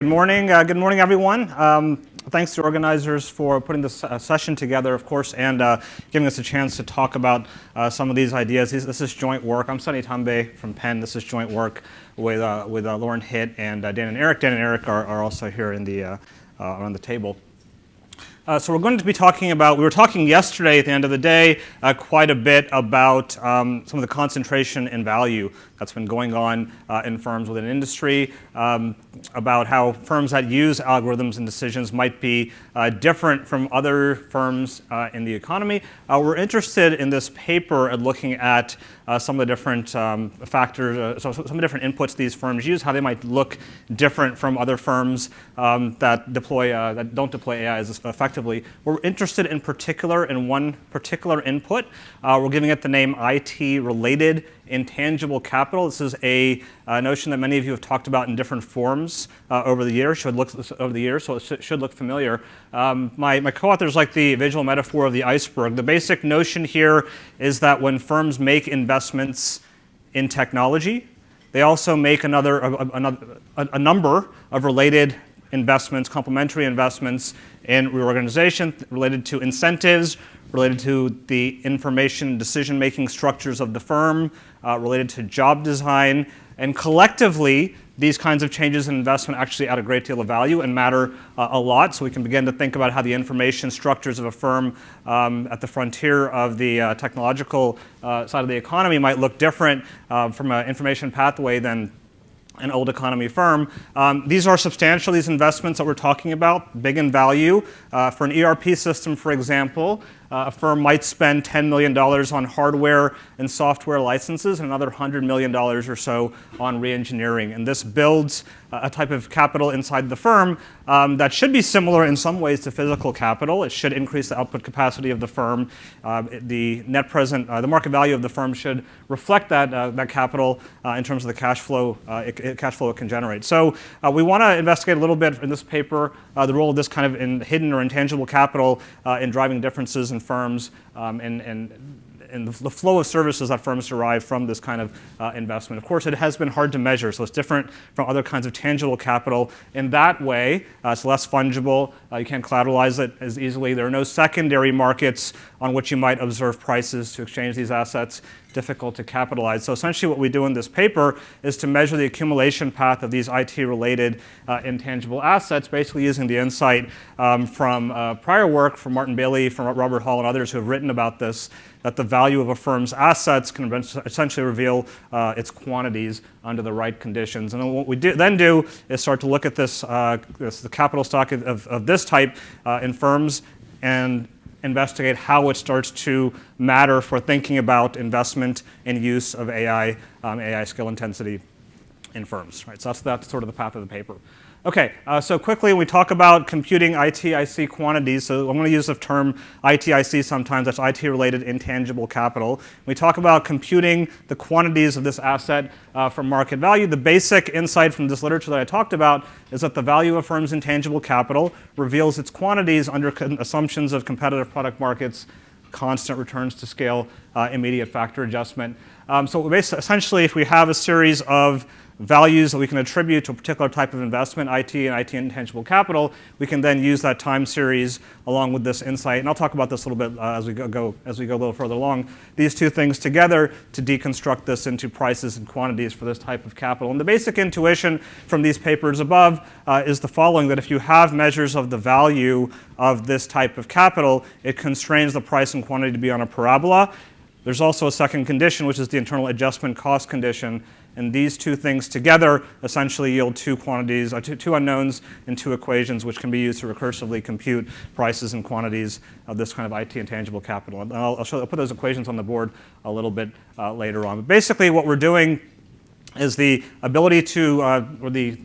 Good morning, everyone. Thanks to organizers for putting this session together, of course, and giving us a chance to talk about some of these ideas. This is joint work. I'm Prasanna Tambe from Penn. This is joint work with Lauren Hitt and Dan and Eric. Dan and Eric are also here in the on the table. So we're going to be talking about, we were talking yesterday at the end of the day quite a bit about some of the concentration in value that's been going on in firms within industry, about how firms that use algorithms and decisions might be different from other firms in the economy. We're interested in this paper at looking at some of the different factors, some of the different inputs these firms use, how they might look different from other firms that don't deploy AI as effectively. We're interested in particular in one particular input. We're giving it the name IT-related intangible capital. This is a notion that many of you have talked about in different forms over the years. So it should look familiar. My co-authors like the visual metaphor of the iceberg. The basic notion here is that when firms make investments in technology, they also make a number of related investments, complementary investments in reorganization related to incentives, related to the information decision-making structures of the firm, related to job design, and collectively, these kinds of changes in investment actually add a great deal of value and matter a lot. So we can begin to think about how the information structures of a firm at the frontier of the technological side of the economy might look different from an information pathway than an old economy firm. These are substantial, these investments that we're talking about, big in value. For an ERP system, for example, a firm might spend $10 million on hardware and software licenses and another $100 million or so on re-engineering. And this builds a type of capital inside the firm that should be similar in some ways to physical capital. It should increase the output capacity of the firm. The market value of the firm should reflect that capital in terms of the cash flow it can generate. So we want to investigate a little bit in this paper the role of this kind of hidden or intangible capital in driving differences in firms and the flow of services that firms derive from this kind of investment. Of course, it has been hard to measure, so it's different from other kinds of tangible capital. In that way, it's less fungible. You can't collateralize it as easily. There are no secondary markets on which you might observe prices to exchange these assets. Difficult to capitalize. So essentially what we do in this paper is to measure the accumulation path of these IT-related intangible assets, basically using the insight from prior work from Martin Bailey, from Robert Hall, and others who have written about this, that the value of a firm's assets can essentially reveal its quantities under the right conditions. And then what we then do is start to look at the capital stock of this type in firms and investigate how it starts to matter for thinking about investment and use of AI, AI skill intensity in firms. Right? So that's sort of the path of the paper. Okay, so quickly we talk about computing ITIC quantities. So I'm going to use the term ITIC sometimes. That's IT-related intangible capital. We talk about computing the quantities of this asset from market value. The basic insight from this literature that I talked about is that the value of a firm's intangible capital reveals its quantities under assumptions of competitive product markets, constant returns to scale, immediate factor adjustment. So essentially, if we have a series of values that we can attribute to a particular type of investment, IT and IT intangible capital, we can then use that time series along with this insight. And I'll talk about this a little bit as we go a little further along. These two things together to deconstruct this into prices and quantities for this type of capital. And the basic intuition from these papers above is the following: that if you have measures of the value of this type of capital, it constrains the price and quantity to be on a parabola. There's also a second condition, which is the internal adjustment cost condition. And these two things together essentially yield two quantities, two unknowns and two equations, which can be used to recursively compute prices and quantities of this kind of IT intangible capital. And I'll put those equations on the board a little bit later on. But basically what we're doing is the ability to, or the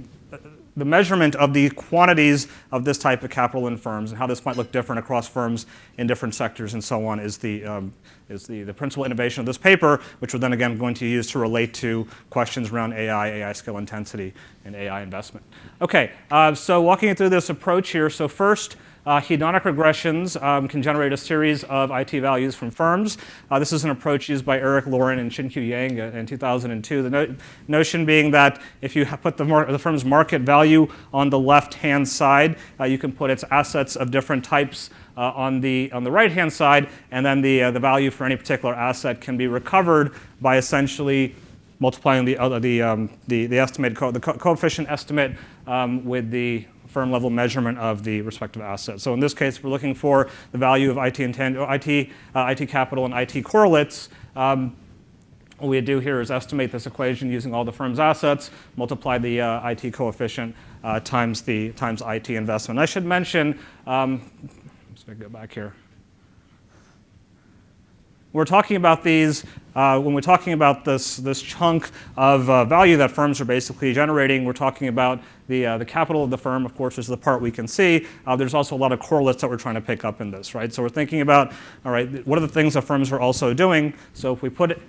measurement of the quantities of this type of capital in firms and how this might look different across firms in different sectors and so on is the principal innovation of this paper, which we're then again going to use to relate to questions around AI skill intensity, and AI investment. Okay, so walking through this approach here. So first, Hedonic regressions can generate a series of IT values from firms. This is an approach used by Eric Loren and Xin-Q Yang in 2002. The notion being that if you put the firm's market value on the left-hand side, you can put its assets of different types on the right-hand side, and then the value for any particular asset can be recovered by essentially multiplying the estimated coefficient estimate with the firm level measurement of the respective asset. So in this case, we're looking for the value of IT capital and IT correlates. What we do here is estimate this equation using all the firm's assets, multiply the IT coefficient times IT investment. I should mention, I'm just going to go back here. We're talking about these, when we're talking about this chunk of value that firms are basically generating, we're talking about the capital of the firm, of course, is the part we can see. There's also a lot of correlates that we're trying to pick up in this, right? So we're thinking about, all right, what are the things that firms are also doing? So if we put it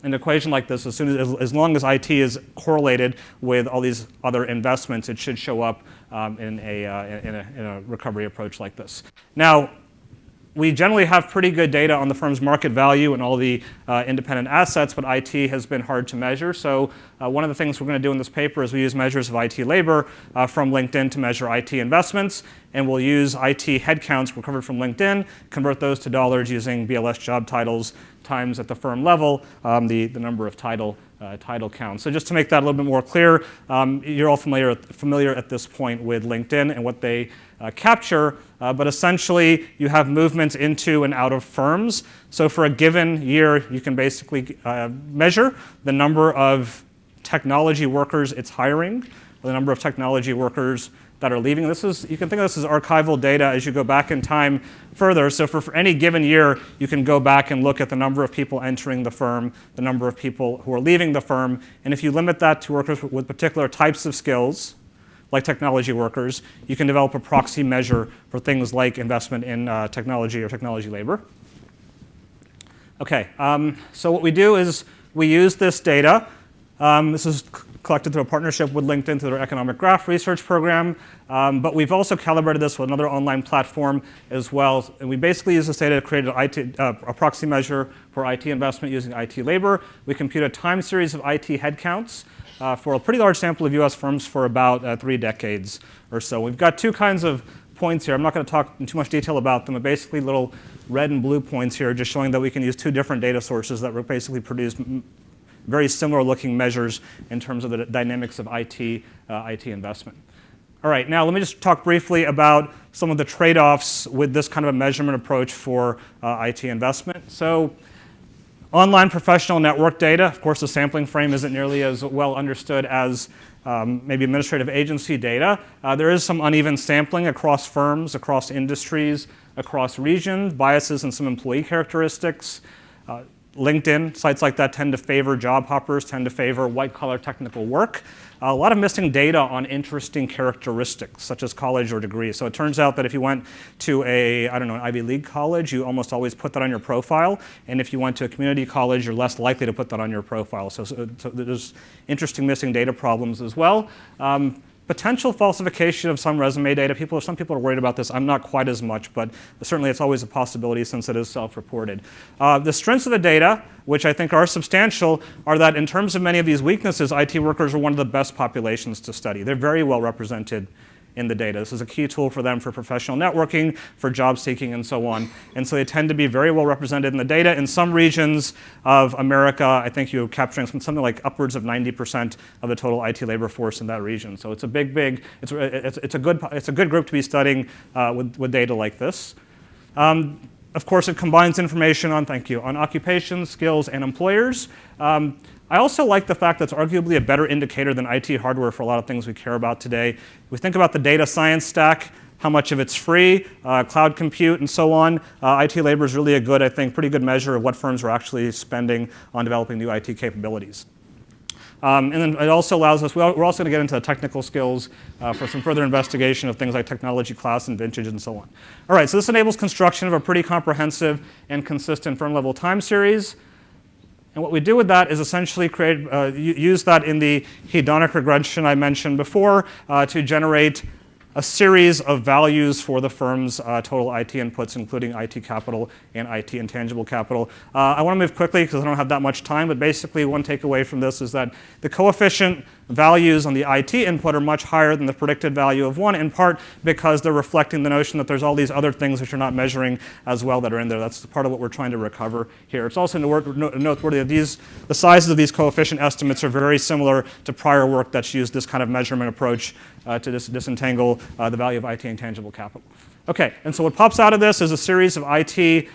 an equation like this, as long as IT is correlated with all these other investments, it should show up in a recovery approach like this. Now, we generally have pretty good data on the firm's market value and all the independent assets, but IT has been hard to measure. So one of the things we're going to do in this paper is we use measures of IT labor from LinkedIn to measure IT investments, and we'll use IT headcounts recovered from LinkedIn, convert those to dollars using BLS job titles times at the firm level the number of title counts. So just to make that a little bit more clear, you're all familiar at this point with LinkedIn and what they capture, but essentially you have movements into and out of firms. So for a given year, you can basically measure the number of technology workers it's hiring, or the number of technology workers that are leaving. You can think of this as archival data as you go back in time further. So for any given year, you can go back and look at the number of people entering the firm, the number of people who are leaving the firm, and if you limit that to workers with particular types of skills, like technology workers, you can develop a proxy measure for things like investment in technology or technology labor. Okay, so what we do is we use this data. This is collected through a partnership with LinkedIn through their economic graph research program, but we've also calibrated this with another online platform as well. And we basically use this data to create a proxy measure for IT investment using IT labor. We compute a time series of IT headcounts for a pretty large sample of US firms for about 3 decades or so. We've got two kinds of points here. I'm not going to talk in too much detail about them, but basically little red and blue points here, just showing that we can use 2 different data sources that basically produce very similar looking measures in terms of the dynamics of IT investment. All right, now let me just talk briefly about some of the trade-offs with this kind of a measurement approach for IT investment. So online professional network data, of course the sampling frame isn't nearly as well understood as maybe administrative agency data. There is some uneven sampling across firms, across industries, across regions, biases in some employee characteristics. LinkedIn, sites like that tend to favor job hoppers, tend to favor white-collar technical work. A lot of missing data on interesting characteristics, such as college or degree. So it turns out that if you went to an Ivy League college, you almost always put that on your profile. And if you went to a community college, you're less likely to put that on your profile. So there's interesting missing data problems as well. Potential falsification of some resume data. Some people are worried about this. I'm not quite as much, but certainly it's always a possibility since it is self-reported. The strengths of the data, which I think are substantial, are that in terms of many of these weaknesses, IT workers are one of the best populations to study. They're very well represented in the data. This is a key tool for them for professional networking, for job seeking, and so on. And so they tend to be very well represented in the data. In some regions of America, I think you're capturing something like upwards of 90% of the total IT labor force in that region. So it's a it's a good group to be studying with data like this. Of course, it combines information on occupations, skills, and employers. I also like the fact that it's arguably a better indicator than IT hardware for a lot of things we care about today. We think about the data science stack, how much of it's free, cloud compute, and so on. IT labor is really pretty good measure of what firms are actually spending on developing new IT capabilities. And then it also allows us, we're also going to get into the technical skills for some further investigation of things like technology class and vintage and so on. All right, so this enables construction of a pretty comprehensive and consistent firm-level time series. And what we do with that is essentially use that in the hedonic regression I mentioned before to generate a series of values for the firm's total IT inputs, including IT capital and IT intangible capital. I want to move quickly because I don't have that much time, but basically one takeaway from this is that the coefficient values on the IT input are much higher than the predicted value of 1, in part because they're reflecting the notion that there's all these other things which you're not measuring as well that are in there. That's part of what we're trying to recover here. It's also noteworthy that the sizes of these coefficient estimates are very similar to prior work that's used this kind of measurement approach to disentangle the value of IT intangible capital. Okay, and so what pops out of this is a series of IT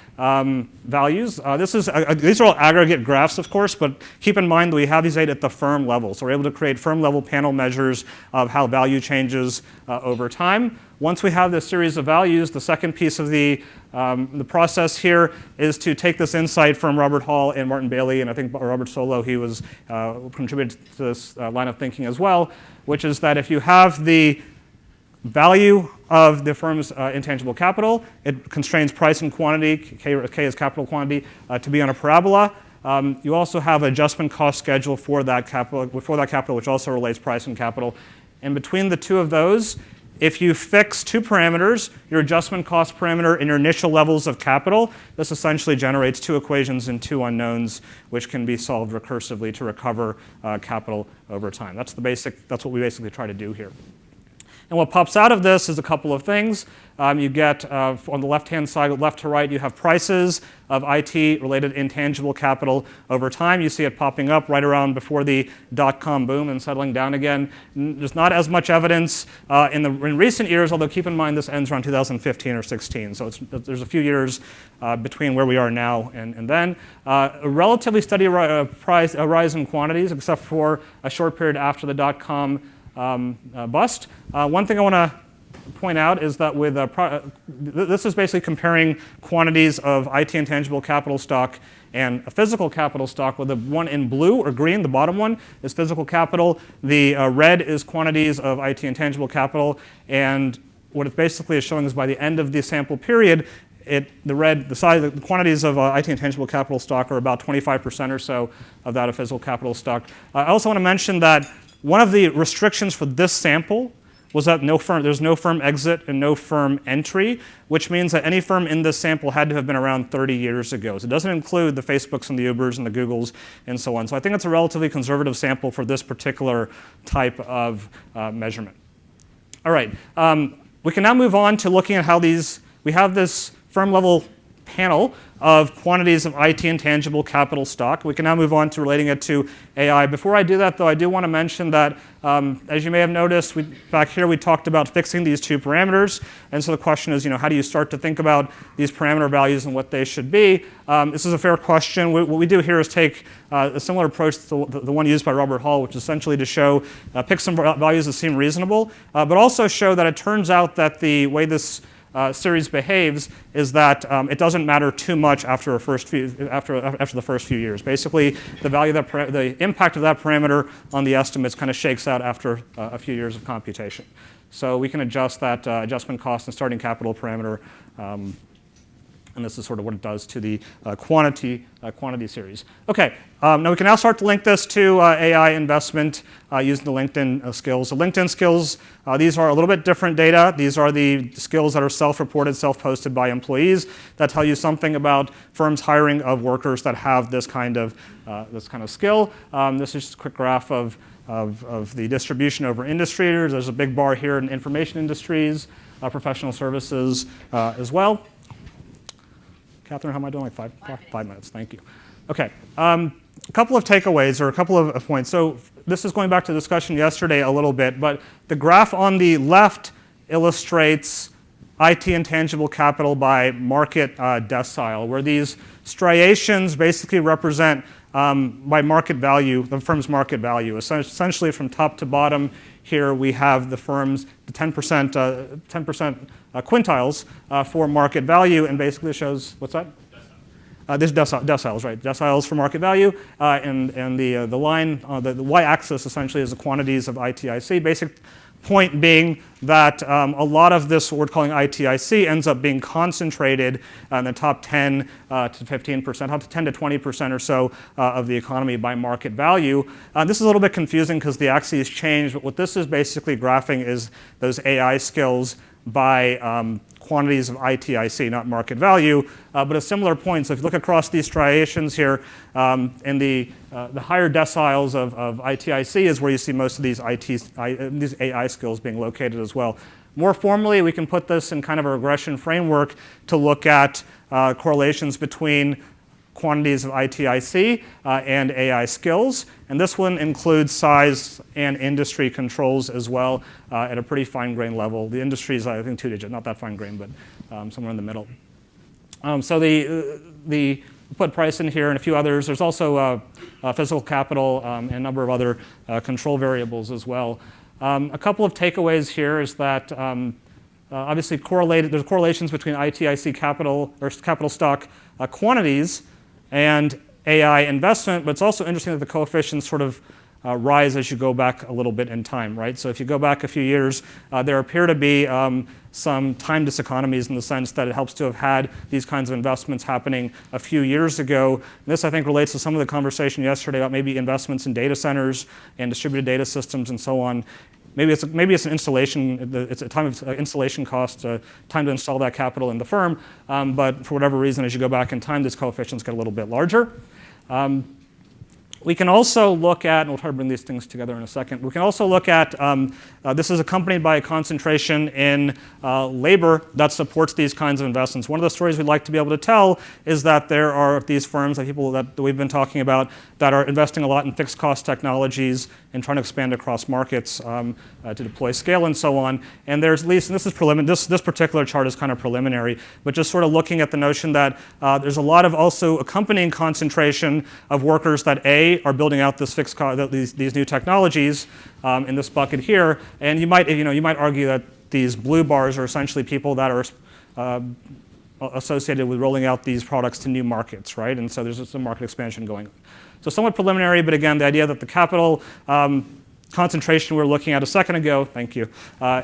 values. These are all aggregate graphs, of course, but keep in mind that we have these at the firm level. So we're able to create firm-level panel measures of how value changes over time. Once we have this series of values, the second piece of the process here is to take this insight from Robert Hall and Martin Bailey, and I think Robert Solow, he was contributed to this line of thinking as well, which is that if you have the value of the firm's intangible capital, it constrains price and quantity, K is capital quantity, to be on a parabola. You also have an adjustment cost schedule for that capital, which also relates price and capital. And between the two of those, if you fix two parameters, your adjustment cost parameter and your initial levels of capital, this essentially generates two equations and two unknowns, which can be solved recursively to recover capital over time. That's what we basically try to do here. And what pops out of this is a couple of things. You get, on the left-hand side, left to right, you have prices of IT-related intangible capital over time. You see it popping up right around before the dot-com boom and settling down again. There's not as much evidence in recent years, although keep in mind this ends around 2015 or 16. So there's a few years between where we are now and then. A relatively steady rise in quantities, except for a short period after the dot-com bust. One thing I want to point out is that with this is basically comparing quantities of IT intangible capital stock and a physical capital stock, with the one in blue or green, the bottom one, is physical capital. The red is quantities of IT intangible capital. And what it basically is showing is by the end of the sample period, the quantities of IT intangible capital stock are about 25% or so of that of physical capital stock. I also want to mention that one of the restrictions for this sample was that there's no firm exit and no firm entry, which means that any firm in this sample had to have been around 30 years ago. So it doesn't include the Facebooks and the Ubers and the Googles and so on. So I think it's a relatively conservative sample for this particular type of measurement. All right, we can now move on to looking at how we have this firm level panel of quantities of IT intangible capital stock. We can now move on to relating it to AI. Before I do that, though, I do want to mention that, as you may have noticed, back here we talked about fixing these two parameters. And so the question is, how do you start to think about these parameter values and what they should be? This is a fair question. What we do here is take a similar approach to the one used by Robert Hall, which is essentially to show, pick some values that seem reasonable, but also show that it turns out that the way this series behaves is that it doesn't matter too much after the first few years. Basically, the impact of that parameter on the estimates kind of shakes out after a few years of computation. So we can adjust that adjustment cost and starting capital parameter, and this is sort of what it does to the quantity series. Okay, now we can now start to link this to AI investment using the LinkedIn skills. The LinkedIn skills, these are a little bit different data. These are the skills that are self-reported, self-posted by employees that tell you something about firms' hiring of workers that have this kind of skill. This is just a quick graph of the distribution over industries. There's a big bar here in information industries, professional services as well. Catherine, how am I doing? Like five minutes. Thank you. Okay. A couple of takeaways or a couple of points. So this is going back to the discussion yesterday a little bit, but the graph on the left illustrates IT intangible capital by market decile, where these striations basically represent by market value, the firm's market value. Essentially from top to bottom here we have the firm's 10% quintiles for market value, and basically shows, what's that? This deciles, right? Deciles for market value, and the line, the y-axis essentially is the quantities of ITIC. Basic Point being that a lot of this, what we're calling ITIC, ends up being concentrated in the top 10 to 15%, up to 10 to 20% or so of the economy by market value. This is a little bit confusing because the axes change, but what this is basically graphing is those AI skills by quantities of ITIC, not market value, but a similar point. So if you look across these striations here, in the higher deciles of ITIC is where you see most of these AI skills being located as well. More formally, we can put this in kind of a regression framework to look at correlations between quantities of ITIC and AI skills. And this one includes size and industry controls as well at a pretty fine-grained level. The industry is, I think, 2-digit, not that fine-grained, but somewhere in the middle. So the put price in here and a few others. There's also physical capital and a number of other control variables as well. A couple of takeaways here is that obviously there's correlations between ITIC capital or capital stock quantities and AI investment, but it's also interesting that the coefficients sort of rise as you go back a little bit in time, right? So if you go back a few years, there appear to be some time diseconomies in the sense that it helps to have had these kinds of investments happening a few years ago. And this, I think, relates to some of the conversation yesterday about maybe investments in data centers and distributed data systems and so on. Maybe it's an installation. It's a time of installation cost, time to install that capital in the firm. But for whatever reason, as you go back in time, these coefficients get a little bit larger. We can also look at, and we'll try to bring these things together in a second. We can also look at, this is accompanied by a concentration in labor that supports these kinds of investments. One of the stories we'd like to be able to tell is that there are these firms, like people that we've been talking about, that are investing a lot in fixed cost technologies and trying to expand across markets to deploy scale and so on. And there's at least, and this is preliminary, this particular chart is kind of preliminary, but just sort of looking at the notion that there's a lot of also accompanying concentration of workers that are building out this fixed cost, these new technologies in this bucket here. And you might argue that these blue bars are essentially people that are associated with rolling out these products to new markets, right? And so there's some market expansion going on. So somewhat preliminary, but again, the idea that the capital concentration we were looking at a second ago, thank you,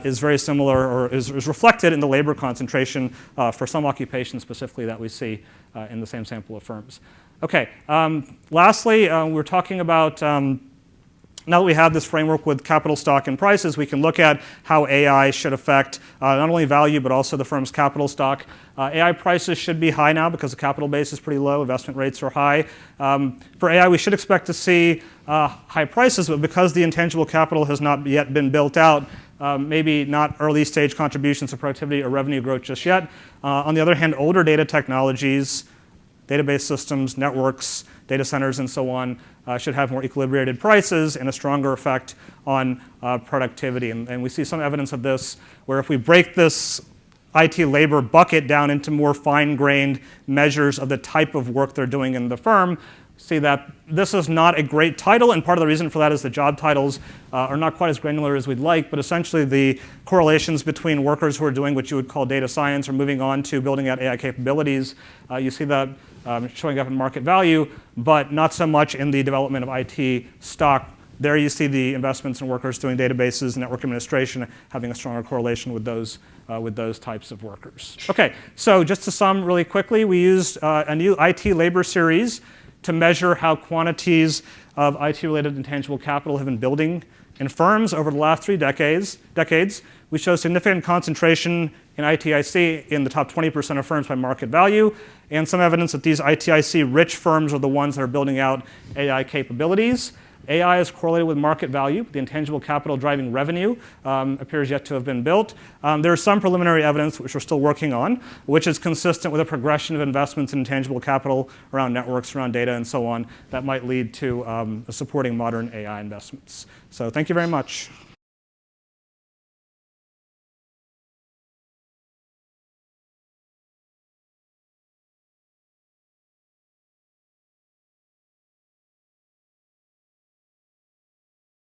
is very similar or is reflected in the labor concentration for some occupations specifically that we see in the same sample of firms. Okay, lastly, we're talking about, now that we have this framework with capital stock and prices, we can look at how AI should affect not only value, but also the firm's capital stock. AI prices should be high now because the capital base is pretty low, investment rates are high. For AI, we should expect to see high prices, but because the intangible capital has not yet been built out, maybe not early stage contributions to productivity or revenue growth just yet. On the other hand, older data technologies, database systems, networks, data centers, and so on should have more equilibrated prices and a stronger effect on productivity. And we see some evidence of this where if we break this IT labor bucket down into more fine-grained measures of the type of work they're doing in the firm, see that this is not a great title, and part of the reason for that is the job titles are not quite as granular as we'd like, but essentially the correlations between workers who are doing what you would call data science or moving on to building out AI capabilities, you see that showing up in market value, but not so much in the development of IT stock. There you see the investments in workers doing databases, network administration, having a stronger correlation with those types of workers. Okay, so just to sum really quickly, we used a new IT labor series to measure how quantities of IT-related intangible capital have been building in firms over the last 3 decades. We show significant concentration in ITIC in the top 20% of firms by market value, and some evidence that these ITIC-rich firms are the ones that are building out AI capabilities. AI is correlated with market value. The intangible capital driving revenue appears yet to have been built. There is some preliminary evidence, which we're still working on, which is consistent with a progression of investments in intangible capital around networks, around data, and so on, that might lead to supporting modern AI investments. So thank you very much.